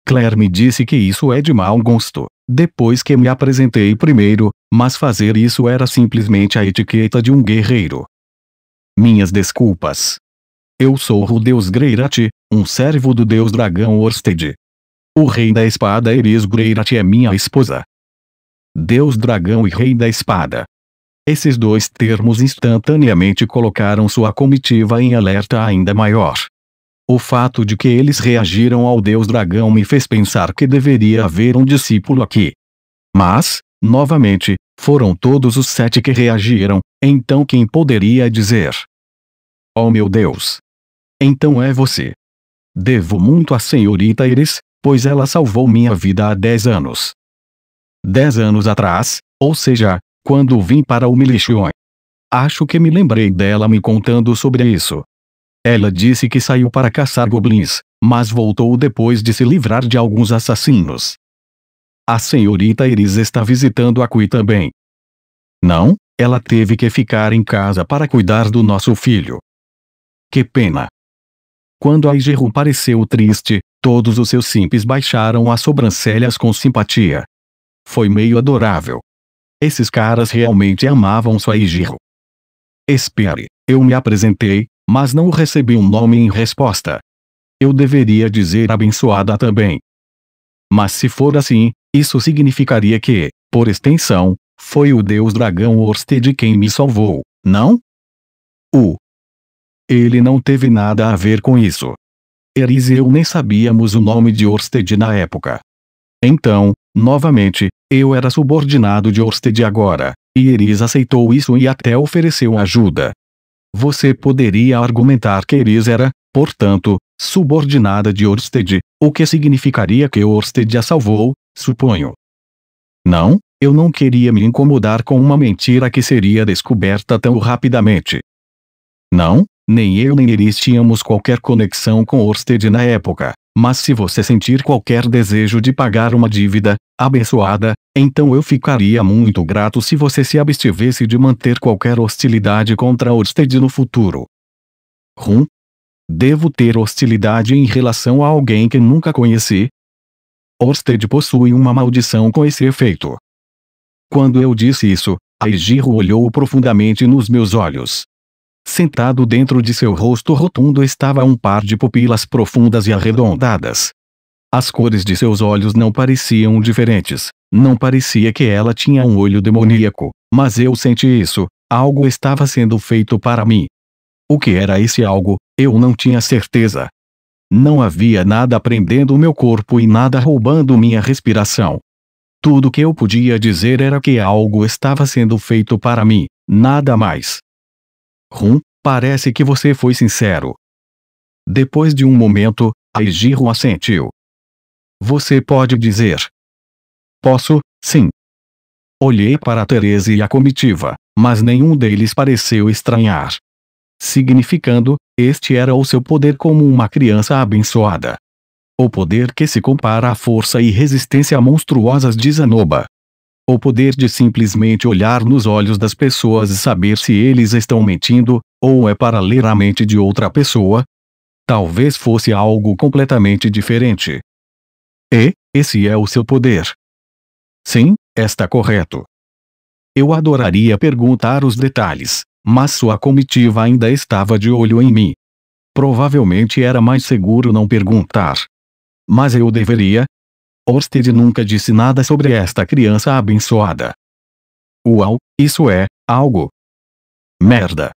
Claire me disse que isso é de mau gosto, depois que me apresentei primeiro, mas fazer isso era simplesmente a etiqueta de um guerreiro. Minhas desculpas. Eu sou Rudeus Greirat, um servo do deus dragão Orsted. O rei da espada Iris Greirat é minha esposa. Deus dragão e rei da espada. Esses dois termos instantaneamente colocaram sua comitiva em alerta ainda maior. O fato de que eles reagiram ao deus dragão me fez pensar que deveria haver um discípulo aqui. Mas, novamente, foram todos os 7 que reagiram, então quem poderia dizer? Oh meu Deus! Então é você. Devo muito à senhorita Iris, pois ela salvou minha vida há 10 anos. 10 anos atrás, ou seja, quando vim para o Milition. Acho que me lembrei dela me contando sobre isso. Ela disse que saiu para caçar goblins, mas voltou depois de se livrar de alguns assassinos. A senhorita Iris está visitando aqui também. Não, ela teve que ficar em casa para cuidar do nosso filho. Que pena. Quando Aigeru pareceu triste, todos os seus simples baixaram as sobrancelhas com simpatia. Foi meio adorável. Esses caras realmente amavam sua Aigeru. Espere, eu me apresentei, mas não recebi um nome em resposta. Eu deveria dizer abençoada também. Mas se for assim, isso significaria que, por extensão, foi o deus dragão Orsted quem me salvou, não? Ele não teve nada a ver com isso. Eris e eu nem sabíamos o nome de Orsted na época. Então, novamente, eu era subordinado de Orsted agora, e Eris aceitou isso e até ofereceu ajuda. Você poderia argumentar que Eris era, portanto, subordinada de Orsted, o que significaria que Orsted a salvou, suponho. Não, eu não queria me incomodar com uma mentira que seria descoberta tão rapidamente. Não, nem eu nem Eris tínhamos qualquer conexão com Orsted na época, mas se você sentir qualquer desejo de pagar uma dívida, abençoada, então eu ficaria muito grato se você se abstivesse de manter qualquer hostilidade contra Orsted no futuro. Devo ter hostilidade em relação a alguém que nunca conheci? Orsted possui uma maldição com esse efeito. Quando eu disse isso, Aigeru olhou profundamente nos meus olhos. Sentado dentro de seu rosto rotundo estava um par de pupilas profundas e arredondadas. As cores de seus olhos não pareciam diferentes, não parecia que ela tinha um olho demoníaco, mas eu senti isso, algo estava sendo feito para mim. O que era esse algo, eu não tinha certeza. Não havia nada prendendo meu corpo e nada roubando minha respiração. Tudo que eu podia dizer era que algo estava sendo feito para mim, nada mais. Parece que você foi sincero. Depois de um momento, Aigeru assentiu. Você pode dizer. Posso, sim. Olhei para Therese e a comitiva, mas nenhum deles pareceu estranhar. Significando, este era o seu poder como uma criança abençoada. O poder que se compara à força e resistência monstruosas de Zanoba. O poder de simplesmente olhar nos olhos das pessoas e saber se eles estão mentindo, ou é para ler a mente de outra pessoa? Talvez fosse algo completamente diferente. E, esse é o seu poder. Sim, está correto. Eu adoraria perguntar os detalhes, mas sua comitiva ainda estava de olho em mim. Provavelmente era mais seguro não perguntar. Mas eu deveria? Orsted nunca disse nada sobre esta criança abençoada. Uau, isso é algo. Merda.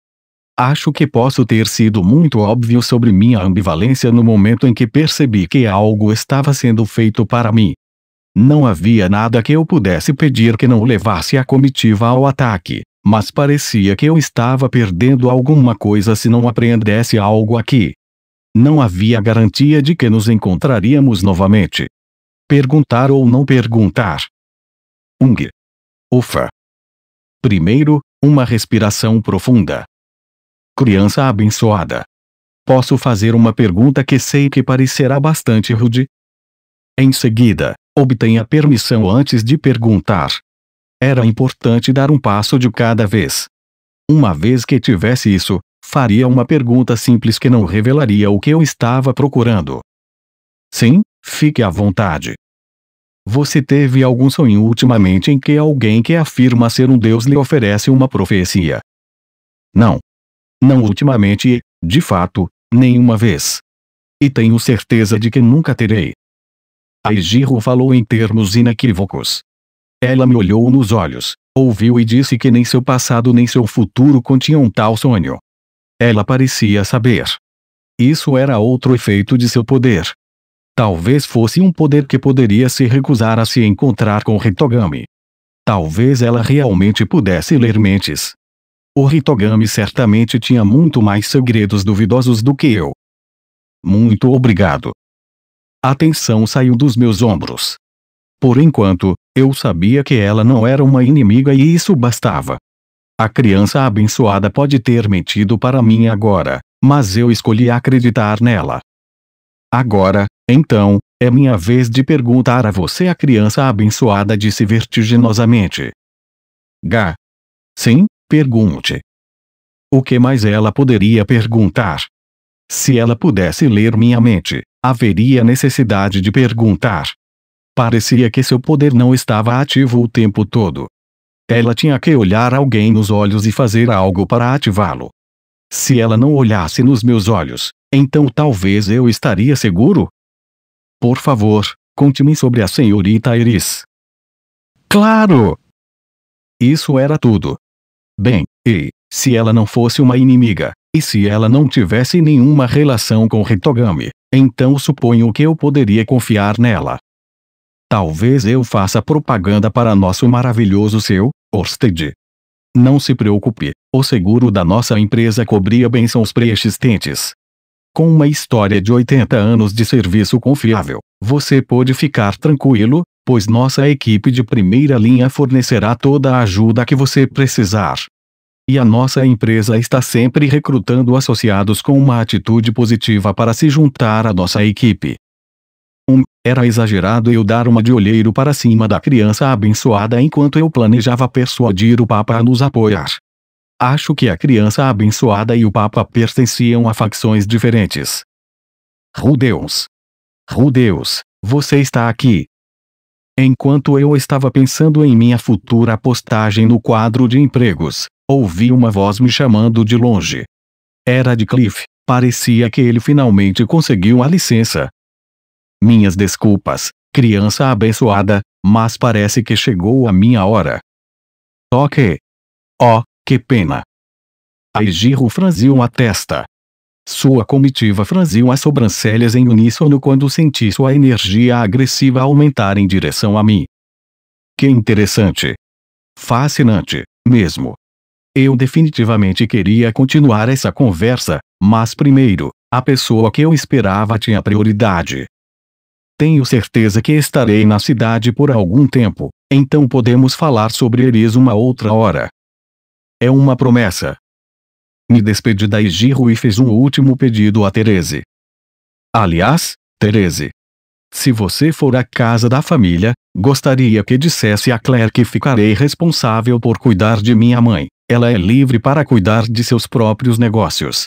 Acho que posso ter sido muito óbvio sobre minha ambivalência no momento em que percebi que algo estava sendo feito para mim. Não havia nada que eu pudesse pedir que não levasse a comitiva ao ataque, mas parecia que eu estava perdendo alguma coisa se não apreendesse algo aqui. Não havia garantia de que nos encontraríamos novamente. Perguntar ou não perguntar? Ufa. Primeiro, uma respiração profunda. Criança abençoada. Posso fazer uma pergunta que sei que parecerá bastante rude? Em seguida, obtenha permissão antes de perguntar. Era importante dar um passo de cada vez. Uma vez que tivesse isso, faria uma pergunta simples que não revelaria o que eu estava procurando. Sim, fique à vontade. Você teve algum sonho ultimamente em que alguém que afirma ser um deus lhe oferece uma profecia? Não. Não ultimamente e, de fato, nenhuma vez. E tenho certeza de que nunca terei. Aigeru falou em termos inequívocos. Ela me olhou nos olhos, ouviu e disse que nem seu passado nem seu futuro continham tal sonho. Ela parecia saber. Isso era outro efeito de seu poder. Talvez fosse um poder que poderia se recusar a se encontrar com Hitogami. Talvez ela realmente pudesse ler mentes. O Hitogami certamente tinha muito mais segredos duvidosos do que eu. Muito obrigado. A tensão saiu dos meus ombros. Por enquanto, eu sabia que ela não era uma inimiga e isso bastava. A criança abençoada pode ter mentido para mim agora, mas eu escolhi acreditar nela. Agora, então, é minha vez de perguntar a você. A criança abençoada disse vertiginosamente. Gá. Sim, pergunte. O que mais ela poderia perguntar? Se ela pudesse ler minha mente, haveria necessidade de perguntar. Parecia que seu poder não estava ativo o tempo todo. Ela tinha que olhar alguém nos olhos e fazer algo para ativá-lo. Se ela não olhasse nos meus olhos, então talvez eu estaria seguro? Por favor, conte-me sobre a senhorita Iris. Claro! Isso era tudo. Bem, e se ela não fosse uma inimiga, e se ela não tivesse nenhuma relação com Hitogami, então suponho que eu poderia confiar nela. Talvez eu faça propaganda para nosso maravilhoso seu, Orsted. Não se preocupe, o seguro da nossa empresa cobria bênçãos preexistentes. Com uma história de 80 anos de serviço confiável, você pode ficar tranquilo, pois nossa equipe de primeira linha fornecerá toda a ajuda que você precisar. E a nossa empresa está sempre recrutando associados com uma atitude positiva para se juntar à nossa equipe. Era exagerado eu dar uma de olheiro para cima da criança abençoada enquanto eu planejava persuadir o Papa a nos apoiar. Acho que a criança abençoada e o Papa pertenciam a facções diferentes. Rudeus! Rudeus, você está aqui! Enquanto eu estava pensando em minha futura postagem no quadro de empregos, ouvi uma voz me chamando de longe. Era de Cliff, parecia que ele finalmente conseguiu a licença. Minhas desculpas, criança abençoada, mas parece que chegou a minha hora. Ok. Oh, que pena. Aijiro franziu a testa. Sua comitiva franziu as sobrancelhas em uníssono quando senti sua energia agressiva aumentar em direção a mim. Que interessante. Fascinante, mesmo. Eu definitivamente queria continuar essa conversa, mas primeiro, a pessoa que eu esperava tinha prioridade. Tenho certeza que estarei na cidade por algum tempo, então podemos falar sobre eles uma outra hora. É uma promessa. Me despedi da Ejiro e fiz um último pedido a Therese. Aliás, Therese, se você for à casa da família, gostaria que dissesse a Claire que ficarei responsável por cuidar de minha mãe. Ela é livre para cuidar de seus próprios negócios.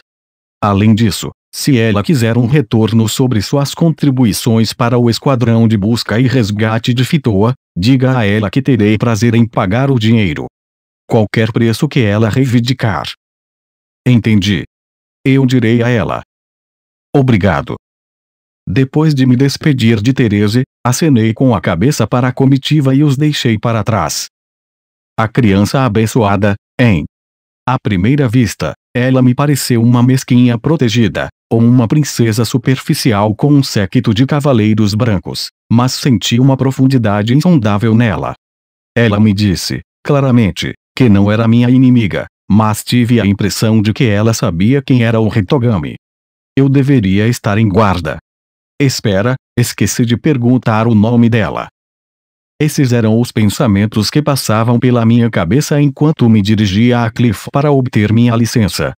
Além disso, se ela quiser um retorno sobre suas contribuições para o esquadrão de busca e resgate de Fitoa, diga a ela que terei prazer em pagar o dinheiro. Qualquer preço que ela reivindicar. Entendi. Eu direi a ela. Obrigado. Depois de me despedir de Therese, acenei com a cabeça para a comitiva e os deixei para trás. A criança abençoada, à primeira vista, ela me pareceu uma mesquinha protegida, ou uma princesa superficial com um séquito de cavaleiros brancos, mas senti uma profundidade insondável nela. Ela me disse, claramente, que não era minha inimiga, mas tive a impressão de que ela sabia quem era o Hitogami. Eu deveria estar em guarda. Espera, esqueci de perguntar o nome dela. Esses eram os pensamentos que passavam pela minha cabeça enquanto me dirigia a Cliff para obter minha licença.